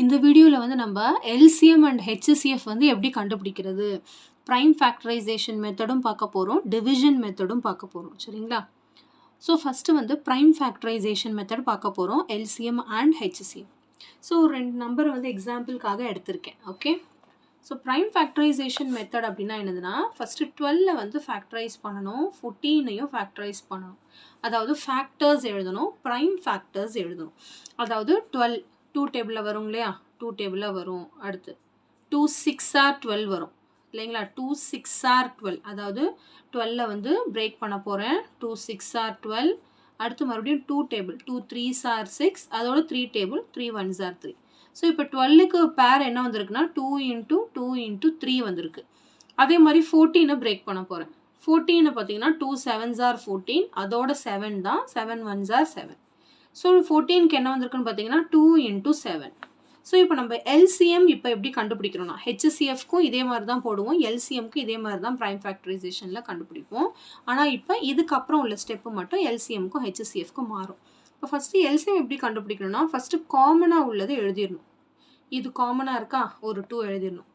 இந்த வீடியோவில் வந்து நம்ம எல்சிஎம் அண்ட் ஹெச்சிஎஃப் வந்து எப்படி கண்டுபிடிக்கிறது, ப்ரைம் ஃபேக்டரைசேஷன் மெத்தடும் பார்க்க போகிறோம், டிவிஷன் மெத்தடும் பார்க்க போகிறோம். சரிங்களா? ஸோ ஃபஸ்ட்டு வந்து ப்ரைம் ஃபேக்டரைசேஷன் மெத்தட் பார்க்க போகிறோம், எல்சிஎம் அண்ட் ஹெச்சிஎஃப். ஸோ ரெண்டு நம்பரை வந்து எக்ஸாம்பிளுக்காக எடுத்திருக்கேன். Okay, so prime factorisation method அப்படின்னா என்னதுன்னா, ஃபஸ்ட்டு 12 வந்து ஃபேக்டரைஸ் பண்ணணும், 14ஐயும் ஃபேக்டரைஸ் பண்ணணும். அதாவது ஃபேக்டர்ஸ் எழுதணும், ப்ரைம் ஃபேக்டர்ஸ் எழுதணும். அதாவது 12 2 டேபிளில் வரும் இல்லையா, 2 டேபிளில் வரும். அடுத்து 2 6 ஆர் 12 வரும் இல்லைங்களா, 2 6 ஆர் 12. அதாவது 12 வந்து பிரேக் பண்ண போகிறேன், 2 6 ஆர் 12. அடுத்து மறுபடியும் 2 டேபிள், 2 3s ஆர் 6, அதோட 3 டேபிள், 3 1s ஆர் 3. ஸோ இப்போ 12க்கு பேர் என்ன வந்திருக்குன்னா 2 into 2 into 3 வந்திருக்கு. அதே மாதிரி 14 பிரேக் பண்ண போகிறேன். 14 பார்த்தீங்கன்னா 2 7s ஆர் 14, அதோட 7 தான், 7 1s ஆர் 7. ஸோ 14க்கு என்ன வந்திருக்குன்னு பார்த்தீங்கன்னா 2 into 7. ஸோ இப்போ நம்ம எல்சிஎம் இப்போ எப்படி கண்டுபிடிக்கிறோம்னா, ஹெச்சிஎஃப்க்கும் இதே மாதிரி தான் போடுவோம், எல்சிஎம்க்கு இதே மாதிரி தான் ப்ரைம் ஃபேக்டரைசேஷனில் கண்டுபிடிப்போம். ஆனால் இப்போ இதுக்கப்புறம் உள்ள ஸ்டெப்பு மட்டும் எல்சிஎம்க்கும் ஹெச்சிஎஃப்க்கும் மாறும். இப்போ ஃபஸ்ட்டு எல்சிஎம் எப்படி கண்டுபிடிக்கணும்னா, ஃபஸ்ட்டு காமனாக உள்ளதை எழுதிடணும். இது காமனாக இருக்கா, ஒரு 2 எழுதிடணும்.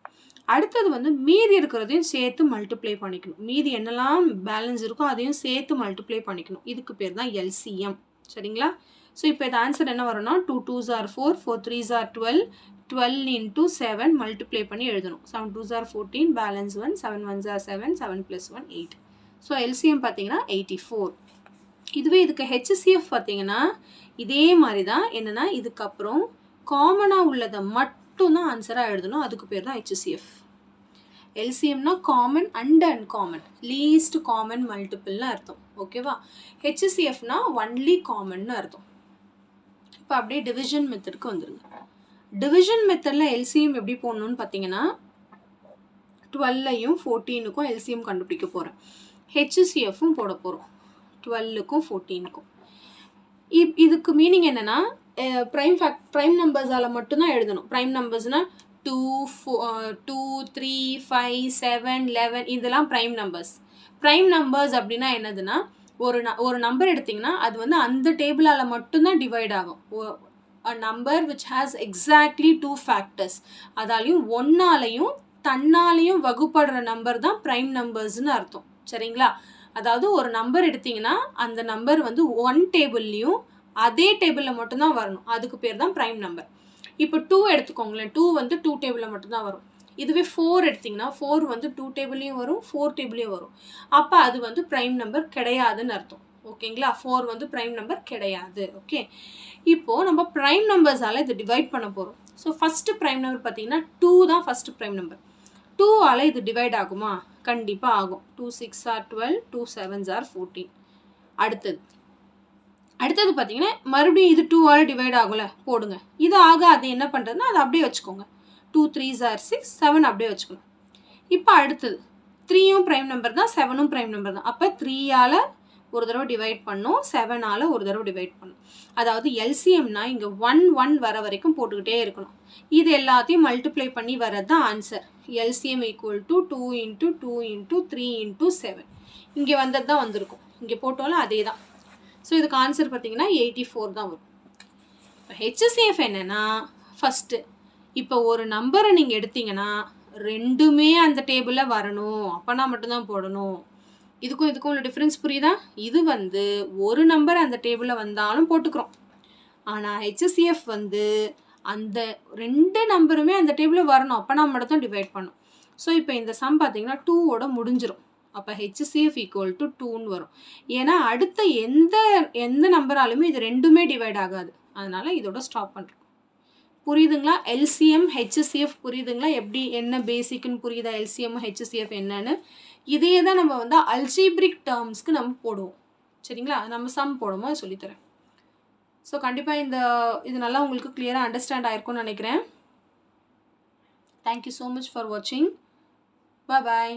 அடுத்தது வந்து மீதி இருக்கிறதையும் சேர்த்து மல்டிப்ளை பண்ணிக்கணும். மீதி என்னெல்லாம் பேலன்ஸ் இருக்கோ அதையும் சேர்த்து மல்டிப்ளை பண்ணிக்கணும். இதுக்கு பேர் தான் எல்சிஎம். சரிங்களா? ஸோ இப்போ இது ஆன்சர் என்ன வரும்னா 2 2s R 4, 4 3s R 12, 12 into 7 multiply பண்ணி எழுதணும். 7 2s are 14, balance 1, 7 1s are 7, 7 + 1 8. So LCM பார்த்தீங்கன்னா 84. இதுவே இதுக்கு ஹெச்சிஎஃப் பார்த்தீங்கன்னா இதே மாதிரி தான். என்னென்னா இதுக்கப்புறம் காமனாக உள்ளதை மட்டும் தான் ஆன்சராக எழுதணும். அதுக்கு பேர் தான் ஹெச்சிஎஃப். எல்சிஎம்னா common and uncommon, least common மல்டிபிள்னு அர்த்தம். ஓகேவா? ஹெச்சிஎஃப்னா ஒன்லி காமன்னு அர்த்தம். இப்போ அப்படியே டிவிஷன் மெத்தடுக்கு வந்துருங்க. டிவிஷன் மெத்தடில் எல்சிஎம் எப்படி போடணும்னு பார்த்தீங்கன்னா, 12ஐயும் 14க்கும் எல்சிஎம் கண்டுபிடிக்க போகிறேன், ஹெச்சிஎஃப்பும் போட போகிறோம் 12க்கும் 14க்கும். இதுக்கு மீனிங் என்னென்னா, ப்ரைம் நம்பர்ஸால் மட்டும்தான் எழுதணும். ப்ரைம் நம்பர்ஸ்னால் 2 2 3 5 7 11 இதெல்லாம் ப்ரைம் நம்பர்ஸ். ப்ரைம் நம்பர்ஸ் அப்படின்னா என்னதுன்னா, ஒரு நம்பர் எடுத்திங்கன்னா அது வந்து அந்த டேபிளால் மட்டும்தான் டிவைட் ஆகும். a number which has exactly 2 factors, அதாலையும் ஒன்னாலையும் தன்னாலையும் வகுப்படுற number தான் ப்ரைம் நம்பர்ஸ்னு அர்த்தம். சரிங்களா? அதாவது ஒரு நம்பர் எடுத்திங்கன்னா அந்த நம்பர் வந்து 1 டேபிள்லையும் அதே டேபிளில் மட்டும்தான் வரணும். அதுக்கு பேர் தான் ப்ரைம் நம்பர். இப்போ 2 எடுத்துக்கோங்களேன், 2 வந்து 2 டேபிளில் மட்டும்தான் வரும். இதுவே 4 எடுத்திங்கன்னா 4 வந்து 2 டேபிள்லையும் வரும், 4 டேபிள்லையும் வரும். அப்போ அது வந்து ப்ரைம் நம்பர் கிடையாதுன்னு அர்த்தம். ஓகேங்களா? 4 வந்து ப்ரைம் நம்பர் கிடையாது. ஓகே, இப்போது நம்ம ப்ரைம் நம்பர்ஸால் இதை டிவைட் பண்ண போகிறோம். ஸோ ஃபஸ்ட்டு ப்ரைம் நம்பர் பார்த்தீங்கன்னா 2 தான் ஃபஸ்ட்டு ப்ரைம் நம்பர். 2ஆல் இது டிவைட் ஆகுமா? கண்டிப்பாக ஆகும். 2 6 ஆர் 12, 2 7s ஆர் 14. அடுத்தது பார்த்தீங்கன்னா மறுபடியும் இது 2ஆல் டிவைட் ஆகும்ல, போடுங்க. இது அது என்ன பண்ணுறதுன்னா அதை அப்படியே வச்சுக்கோங்க. 2 3s ஆர் 6, 7 அப்படியே வச்சுக்கணும். இப்போ அடுத்தது 3யும் ப்ரைம் நம்பர் தான், 7ம் ப்ரைம் நம்பர் தான். அப்போ 3ஆல் ஒரு தடவை டிவைட் பண்ணும், 7ஆல் ஒரு தடவை டிவைட் பண்ணும். அதாவது எல்சிஎம்னா இங்கே 1 1 வர வரைக்கும் போட்டுக்கிட்டே இருக்கணும். இது எல்லாத்தையும் மல்டிப்ளை பண்ணி வரது தான் answer. LCM equal to 2 into 2 into 3 into 7. இங்கே வந்தது தான் வந்திருக்கும். இங்கே போட்டோம்ல அதே தான். ஸோ இதுக்கு ஆன்சர் பார்த்தீங்கன்னா 84 தான் வரும். இப்போ ஹெச்சிஎஃப் என்னென்னா, ஃபஸ்ட்டு இப்போ ஒரு நம்பரை நீங்கள் எடுத்தீங்கன்னா ரெண்டுமே அந்த டேபிளில் வரணும், அப்போனா மட்டும்தான் போடணும். இதுக்கும் உள்ள டிஃப்ரென்ஸ் புரியுதா? இது வந்து ஒரு நம்பர் அந்த டேபிளில் வந்தாலும் போட்டுக்கிறோம். ஆனால் ஹெச்சிஎஃப் வந்து அந்த 2 நம்பருமே அந்த டேபிளில் வரணும், அப்போனா மட்டும் தான் டிவைட் பண்ணும். ஸோ இப்போ இந்த சம் பார்த்தீங்கன்னா 2ஓட முடிஞ்சிடும். அப்போ ஹெச்சிஎஃப் ஈக்குவல் டு 2ன்னு வரும். ஏன்னா அடுத்த எந்த நம்பராலுமே இது ரெண்டுமே டிவைட் ஆகாது. அதனால் இதோட ஸ்டாப் பண்ணுறோம். புரியுதுங்களா? எல்சிஎம் ஹெச்சிஎஃப் புரியுதுங்களா? எப்படி என்ன பேசிக்னு புரியுதா? எல்சிஎம் ஹெச்சிஎஃப் என்னன்னு இதே தான் நம்ம வந்து அல்ஜிப்ரிக் டேர்ம்ஸ்க்கு நம்ம போடுவோம். சரிங்களா? நம்ம சம் போடும்போது சொல்லித்தரேன். ஸோ கண்டிப்பாக இது நல்லா உங்களுக்கு கிளியராக அண்டர்ஸ்டாண்ட் ஆயிருக்கும்னு நினைக்கிறேன். தேங்க்யூ ஸோ மச் ஃபார் வாட்சிங். பாய்.